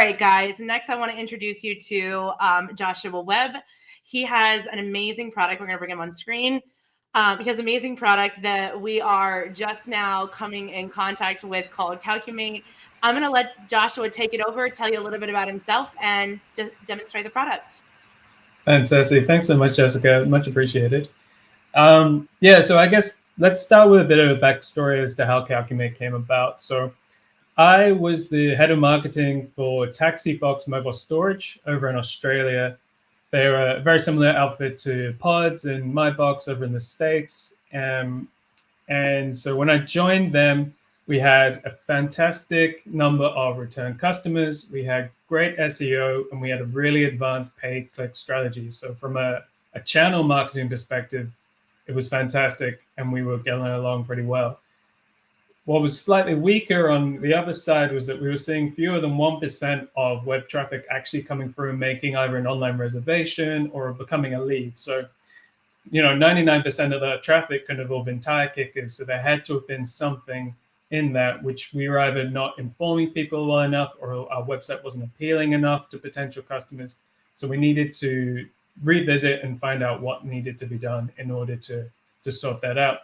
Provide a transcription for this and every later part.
right, guys. Next, I want to introduce you to Joshua Webb. He has an amazing product. We're going to bring him on screen. He has an amazing product that we are just now coming in contact with called Calcumate. I'm going to let Joshua take it over, tell you a little bit about himself, and just demonstrate the product. Fantastic. Thanks so much, Jessica. Much appreciated. So I guess let's start with a bit of a backstory as to how Calcumate came about. So I was the head of marketing for Taxibox Mobile Storage over in Australia. They're a very similar outfit to Pods and MyBox over in the States. And so when I joined them, we had a fantastic number of return customers. We had great SEO, and we had a really advanced paid click strategy. So from a channel marketing perspective, it was fantastic, and we were getting along pretty well. What was slightly weaker on the other side was that we were seeing fewer than 1% of web traffic actually coming through and making either an online reservation or becoming a lead. So, 99% of that traffic could have all been tire kickers. So there had to have been something in that which we were either not informing people well enough, or our website wasn't appealing enough to potential customers. So we needed to revisit and find out what needed to be done in order to sort that out.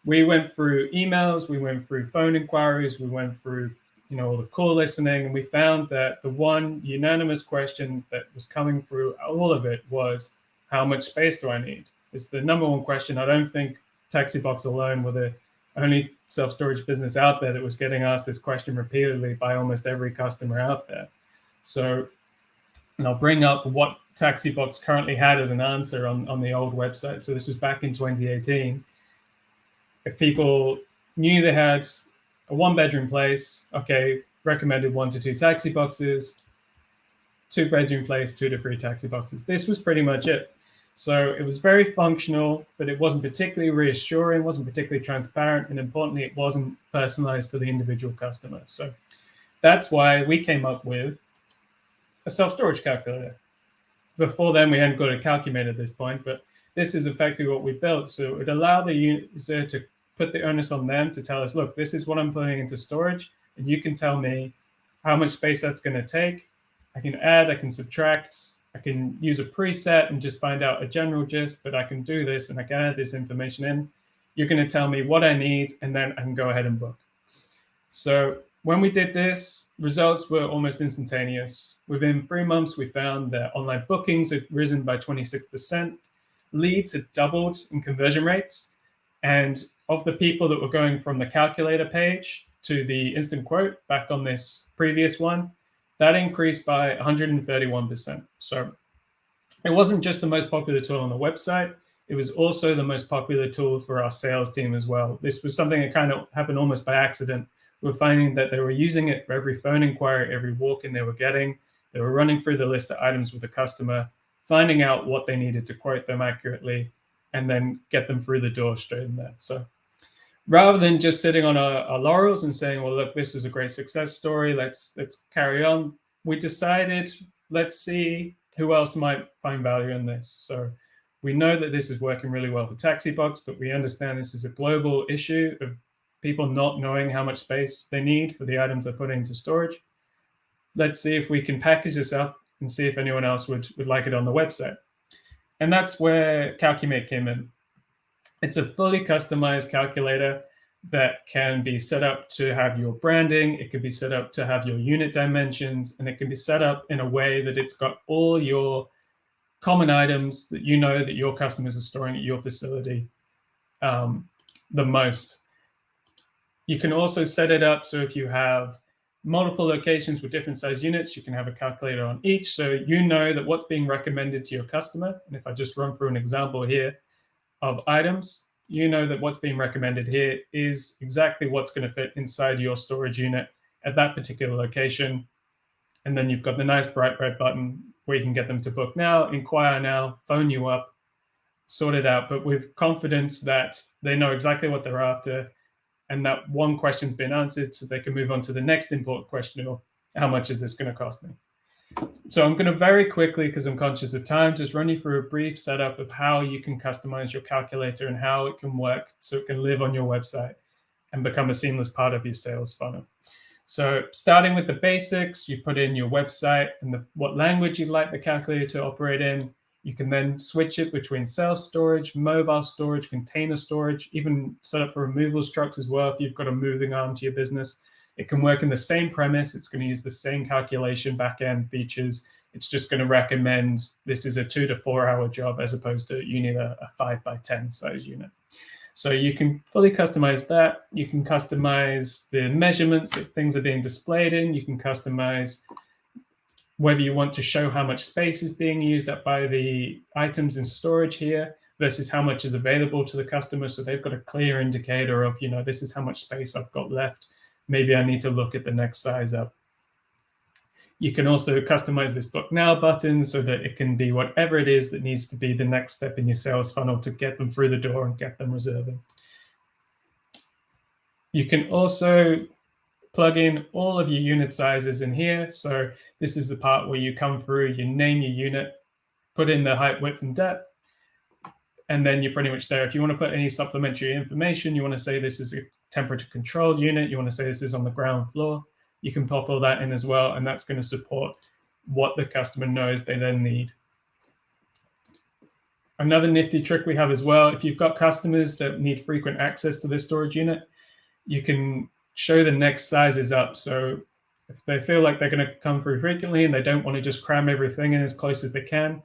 We went through emails, we went through phone inquiries, we went through all the call listening, and we found that the one unanimous question that was coming through all of it was, how much space do I need? It's the number one question. I don't think Taxibox alone were the only self-storage business out there that was getting asked this question repeatedly by almost every customer out there. So, and I'll bring up what Taxibox currently had as an answer on the old website. So this was back in 2018. If people knew they had a one-bedroom place, okay, recommended 1 to 2 taxi boxes, 2-bedroom place, 2 to 3 taxi boxes. This was pretty much it. So it was very functional, but it wasn't particularly reassuring, wasn't particularly transparent, and importantly, it wasn't personalized to the individual customer. So that's why we came up with a self-storage calculator. Before then, we hadn't got a Calcumate at this point, but this is effectively what we built. So it allowed the user to put the onus on them to tell us, look, this is what I'm putting into storage, and you can tell me how much space that's going to take. I can add, I can subtract, I can use a preset and just find out a general gist, but I can do this and I can add this information in. You're going to tell me what I need, and then I can go ahead and book. So when we did this, results were almost instantaneous. Within 3 months, we found that online bookings had risen by 26%. Leads had doubled in conversion rates. And of the people that were going from the calculator page to the instant quote back on this previous one, that increased by 131%. So it wasn't just the most popular tool on the website. It was also the most popular tool for our sales team as well. This was something that kind of happened almost by accident. We're finding that they were using it for every phone inquiry, every walk-in they were getting. They were running through the list of items with the customer, finding out what they needed to quote them accurately, and then get them through the door straight in there. So rather than just sitting on our laurels and saying, well, look, this was a great success story, let's carry on, we decided, let's see who else might find value in this. So we know that this is working really well for Taxibox, but we understand this is a global issue of people not knowing how much space they need for the items they're putting into storage. Let's see if we can package this up and see if anyone else would like it on the website. And that's where Calcumate came in. It's a fully customized calculator that can be set up to have your branding. It can be set up to have your unit dimensions, and it can be set up in a way that it's got all your common items that you know that your customers are storing at your facility the most. You can also set it up so if you have multiple locations with different size units, you can have a calculator on each. So you know that what's being recommended to your customer. And if I just run through an example here of items, you know that what's being recommended here is exactly what's going to fit inside your storage unit at that particular location. And then you've got the nice bright red button where you can get them to book now, inquire now, phone you up, sort it out, but with confidence that they know exactly what they're after, and that one question's been answered, so they can move on to the next important question of how much is this going to cost me? So I'm going to very quickly, because I'm conscious of time, just run you through a brief setup of how you can customize your calculator and how it can work so it can live on your website and become a seamless part of your sales funnel. So starting with the basics, you put in your website and what language you'd like the calculator to operate in. You can then switch it between self-storage, mobile storage, container storage, even set up for removals trucks as well if you've got a moving arm to your business. It can work in the same premise. It's going to use the same calculation backend features. It's just going to recommend this is a 2 to 4 hour job as opposed to you need a 5 by 10 size unit. So you can fully customize that. You can customize the measurements that things are being displayed in. You can customize whether you want to show how much space is being used up by the items in storage here versus how much is available to the customer. So they've got a clear indicator of, this is how much space I've got left. Maybe I need to look at the next size up. You can also customize this book now button so that it can be whatever it is that needs to be the next step in your sales funnel to get them through the door and get them reserving. You can also plug in all of your unit sizes in here. So this is the part where you come through, you name your unit, put in the height, width, and depth, and then you're pretty much there. If you want to put any supplementary information, you want to say this is a temperature controlled unit, you want to say this is on the ground floor, you can pop all that in as well, and that's going to support what the customer knows they then need. Another nifty trick we have as well, if you've got customers that need frequent access to this storage unit, you can show the next sizes up. So if they feel like they're going to come through frequently and they don't want to just cram everything in as close as they can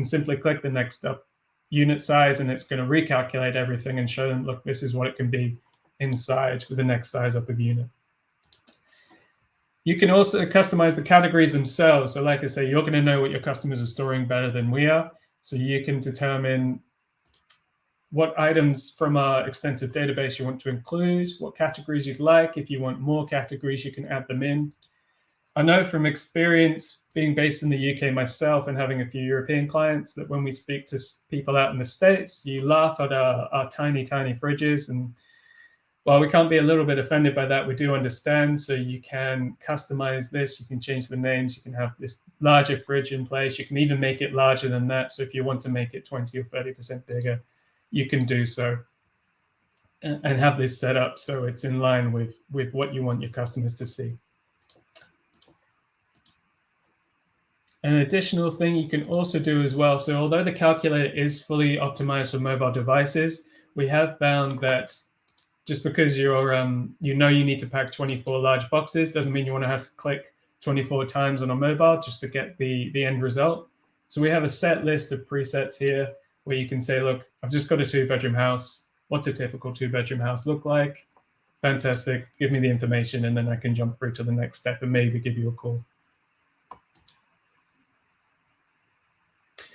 simply click the next up unit size and it's going to recalculate everything and show them, look, this is what it can be inside with the next size up of unit. You can also customize the categories themselves. So like I say, you're going to know what your customers are storing better than we are. So you can determine what items from our extensive database you want to include, what categories you'd like. If you want more categories, you can add them in. I know from experience being based in the UK myself and having a few European clients that when we speak to people out in the States, you laugh at our tiny, tiny fridges. And while we can't be a little bit offended by that, we do understand. So you can customize this. You can change the names. You can have this larger fridge in place. You can even make it larger than that. So if you want to make it 20 or 30% bigger, you can do so and have this set up so it's in line with what you want your customers to see. An additional thing you can also do as well. So although the calculator is fully optimized for mobile devices, we have found that just because you're, you need to pack 24 large boxes doesn't mean you want to have to click 24 times on a mobile just to get the end result. So we have a set list of presets here where you can say, look, I've just got a 2-bedroom house. What's a typical 2-bedroom house look like? Fantastic. Give me the information, and then I can jump through to the next step and maybe give you a call.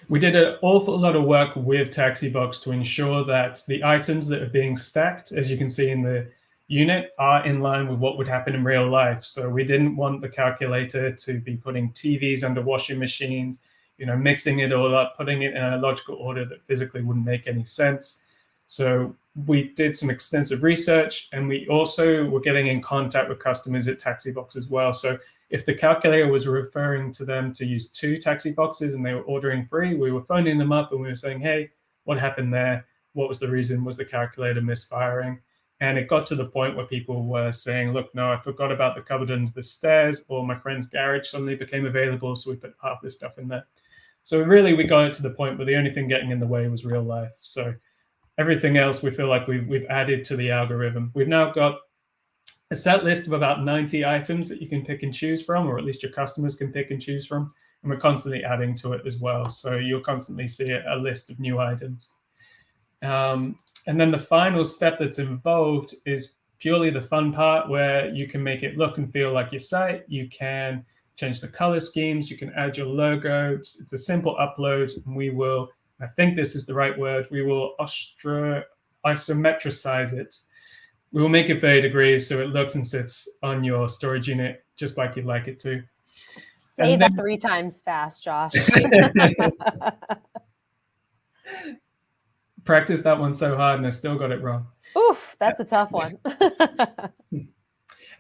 We did an awful lot of work with TaxiBox to ensure that the items that are being stacked, as you can see in the unit, are in line with what would happen in real life. So we didn't want the calculator to be putting TVs under washing machines, mixing it all up, putting it in a logical order that physically wouldn't make any sense. So we did some extensive research, and we also were getting in contact with customers at TaxiBox as well. So if the calculator was referring to them to use 2 taxi boxes and they were ordering 3, we were phoning them up and we were saying, hey, what happened there? What was the reason? Was the calculator misfiring? And it got to the point where people were saying, look, no, I forgot about the cupboard under the stairs, or my friend's garage suddenly became available, so we put half this stuff in there. So really, we got it to the point where the only thing getting in the way was real life. So everything else, we feel like we've added to the algorithm. We've now got a set list of about 90 items that you can pick and choose from, or at least your customers can pick and choose from. And we're constantly adding to it as well. So you'll constantly see a list of new items. And then the final step that's involved is purely the fun part where you can make it look and feel like your site. You can change the color schemes. You can add your logo. It's a simple upload. And we will, I think this is the right word, we will isometricize it. We will make it 30 degrees so it looks and sits on your storage unit just like you'd like it to. Say that 3 times fast, Josh. Practiced that one so hard and I still got it wrong. Oof, that's a tough one.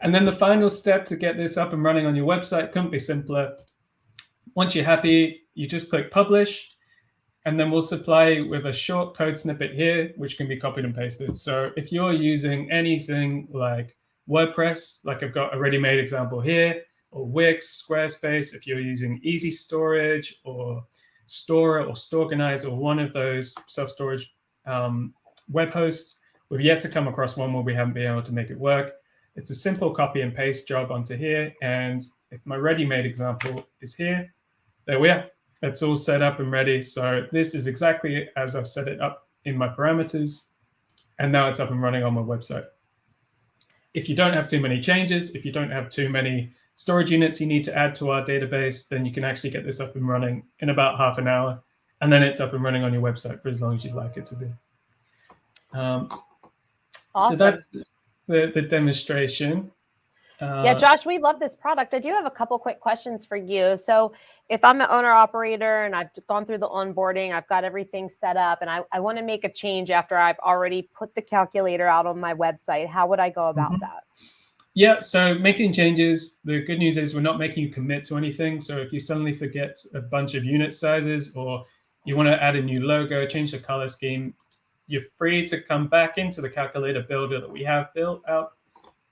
And then the final step to get this up and running on your website couldn't be simpler. Once you're happy, you just click publish. And then we'll supply with a short code snippet here, which can be copied and pasted. So if you're using anything like WordPress, like I've got a ready-made example here, or Wix, Squarespace, if you're using Easy Storage or Store or Storganize or one of those self-storage web hosts, we've yet to come across one where we haven't been able to make it work. It's a simple copy and paste job onto here. And if my ready-made example is here, there we are. It's all set up and ready. So this is exactly as I've set it up in my parameters. And now it's up and running on my website. If you don't have too many changes, if you don't have too many storage units you need to add to our database, then you can actually get this up and running in about half an hour. And then it's up and running on your website for as long as you'd like it to be. Awesome. So that's the demonstration. Yeah, Josh, we love this product. I do have a couple quick questions for you. So if I'm an owner operator and I've gone through the onboarding, I've got everything set up, and I want to make a change after I've already put the calculator out on my website, how would I go about that? Yeah, so making changes, the good news is we're not making you commit to anything. So if you suddenly forget a bunch of unit sizes, or you want to add a new logo, change the color scheme, you're free to come back into the calculator builder that we have built out,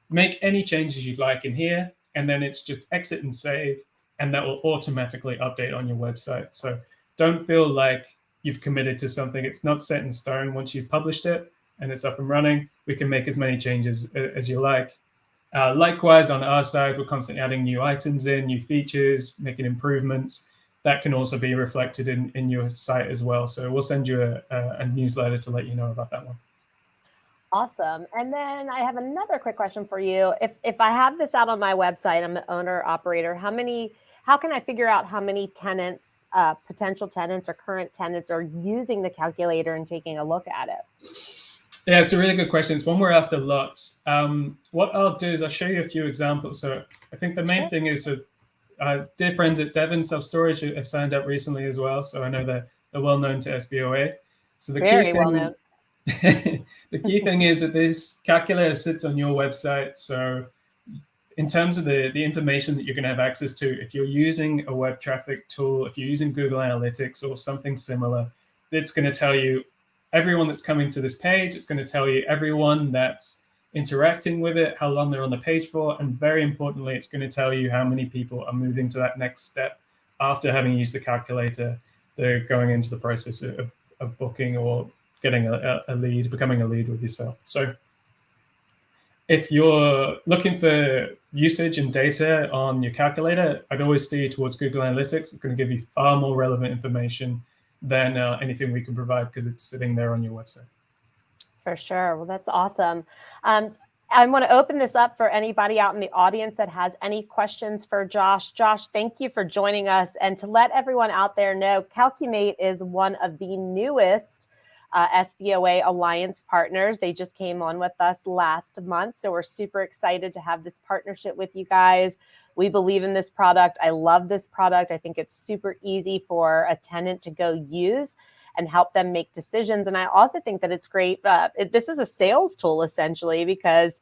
make any changes you'd like in here, and then it's just exit and save, and that will automatically update on your website. So don't feel like you've committed to something. It's not set in stone. Once you've published it and it's up and running, we can make as many changes as you like. Likewise, on our side, we're constantly adding new items in, new features, making improvements. That can also be reflected in your site as well. So we'll send you a newsletter to let you know about that one. Awesome. And then I have another quick question for you. If I have this out on my website, I'm an owner operator, how can I figure out how many tenants, potential tenants or current tenants are using the calculator and taking a look at it? Yeah, it's a really good question. It's one we're asked a lot. What I'll do is I'll show you a few examples. So I think the main thing is that dear friends at Devon Self Storage have signed up recently as well. So I know they're well known to SBOA. So the Very key thing, well known. the key thing is that this calculator sits on your website. So in terms of the information that you're going to have access to, if you're using a web traffic tool, if you're using Google Analytics or something similar, it's going to tell you everyone that's coming to this page. It's going to tell you everyone that's interacting with it, how long they're on the page for, and very importantly, it's going to tell you how many people are moving to that next step after having used the calculator. They're going into the process of booking or getting a lead, becoming a lead with yourself. So if you're looking for usage and data on your calculator, I'd always steer you towards Google Analytics. It's going to give you far more relevant information than anything we can provide because it's sitting there on your website. For sure. Well, that's awesome. I want to open this up for anybody out in the audience that has any questions for Josh. Josh, thank you for joining us. And to let everyone out there know, Calcumate is one of the newest SBOA Alliance partners. They just came on with us last month. So we're super excited to have this partnership with you guys. We believe in this product. I love this product. I think it's super easy for a tenant to go use and help them make decisions. And I also think that it's great. This is a sales tool essentially, because,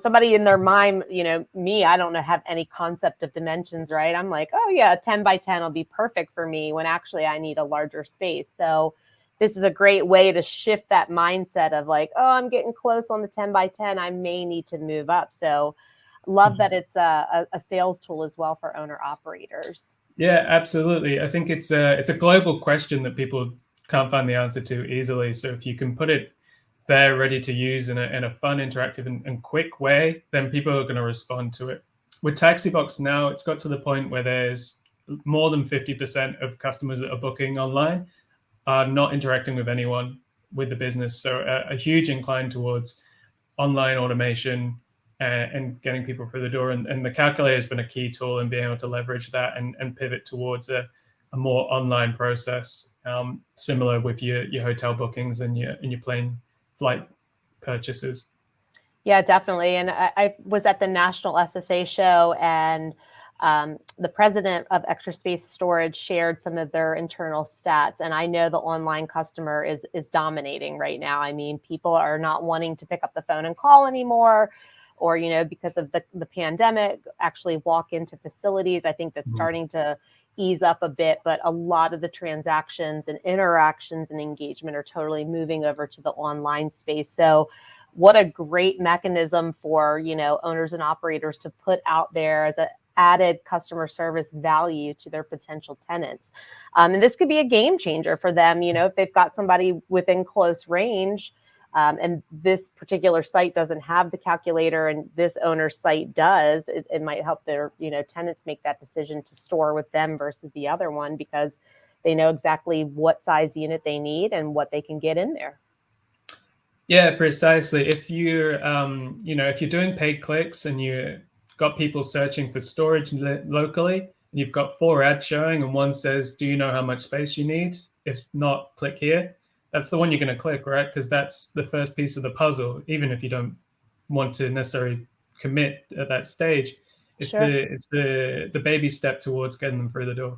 somebody in their mind, me, I don't have any concept of dimensions, right? I'm like, oh yeah, 10 by 10 will be perfect for me when actually I need a larger space. So this is a great way to shift that mindset of like, oh, I'm getting close on the 10 by 10. I may need to move up. So love that it's a sales tool as well for owner operators. Yeah, absolutely. I think it's a global question that people can't find the answer to easily. So if you can put it there ready to use in a fun, interactive and quick way, then people are going to respond to it. With Taxibox now, it's got to the point where there's more than 50% of customers that are booking online are not interacting with anyone with the business. So a huge incline towards online automation and getting people through the door. And the calculator has been a key tool in being able to leverage that and pivot towards a more online process, similar with your hotel bookings and your plane flight purchases. Yeah, definitely. And I was at the National SSA show, and the president of Extra Space Storage shared some of their internal stats. And I know the online customer is dominating right now. I mean, people are not wanting to pick up the phone and call anymore, or, because of the pandemic, actually walk into facilities. I think that's starting to ease up a bit, but a lot of the transactions and interactions and engagement are totally moving over to the online space. So what a great mechanism for, owners and operators to put out there as an added customer service value to their potential tenants. And this could be a game changer for them, if they've got somebody within close range, and this particular site doesn't have the calculator and this owner's site does, it might help their, tenants make that decision to store with them versus the other one, because they know exactly what size unit they need and what they can get in there. Yeah, precisely. If you're, if you're doing paid clicks and you got people searching for storage locally, and you've got 4 ads showing and one says, do you know how much space you need? If not, click here. That's the one you're going to click, right? Because that's the first piece of the puzzle, even if you don't want to necessarily commit at that stage. It's Sure. the baby step towards getting them through the door.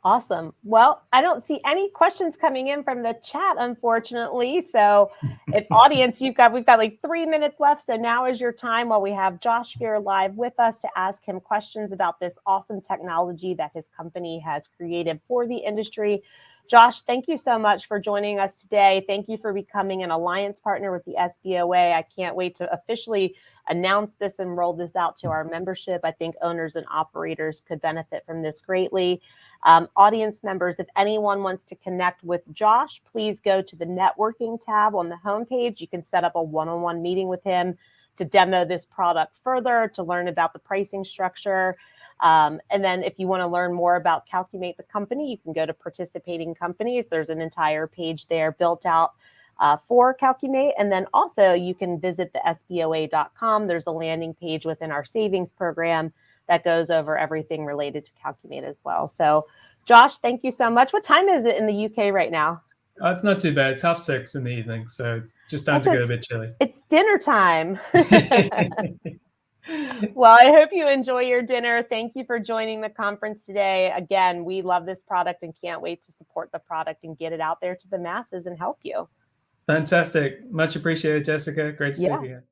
Awesome. Well, I don't see any questions coming in from the chat, unfortunately. So if audience, we've got like 3 minutes left. So now is your time, while we have Josh here live with us, to ask him questions about this awesome technology that his company has created for the industry. Josh, thank you so much for joining us today. Thank you for becoming an alliance partner with the SBOA. I can't wait to officially announce this and roll this out to our membership. I think owners and operators could benefit from this greatly. Audience members, if anyone wants to connect with Josh, please go to the networking tab on the homepage. You can set up a one-on-one meeting with him to demo this product further, to learn about the pricing structure. And then if you want to learn more about Calcumate, the company, you can go to participating companies. There's an entire page there built out for Calcumate. And then also you can visit the SBOA.com. There's a landing page within our savings program that goes over everything related to Calcumate as well. So Josh, thank you so much. What time is it in the UK right now? It's not too bad. It's 6:30 in the evening, so it's just starting to get a bit chilly. It's dinner time. Well, I hope you enjoy your dinner. Thank you for joining the conference today. Again, we love this product and can't wait to support the product and get it out there to the masses and help you. Fantastic. Much appreciated, Jessica. Great to speak again.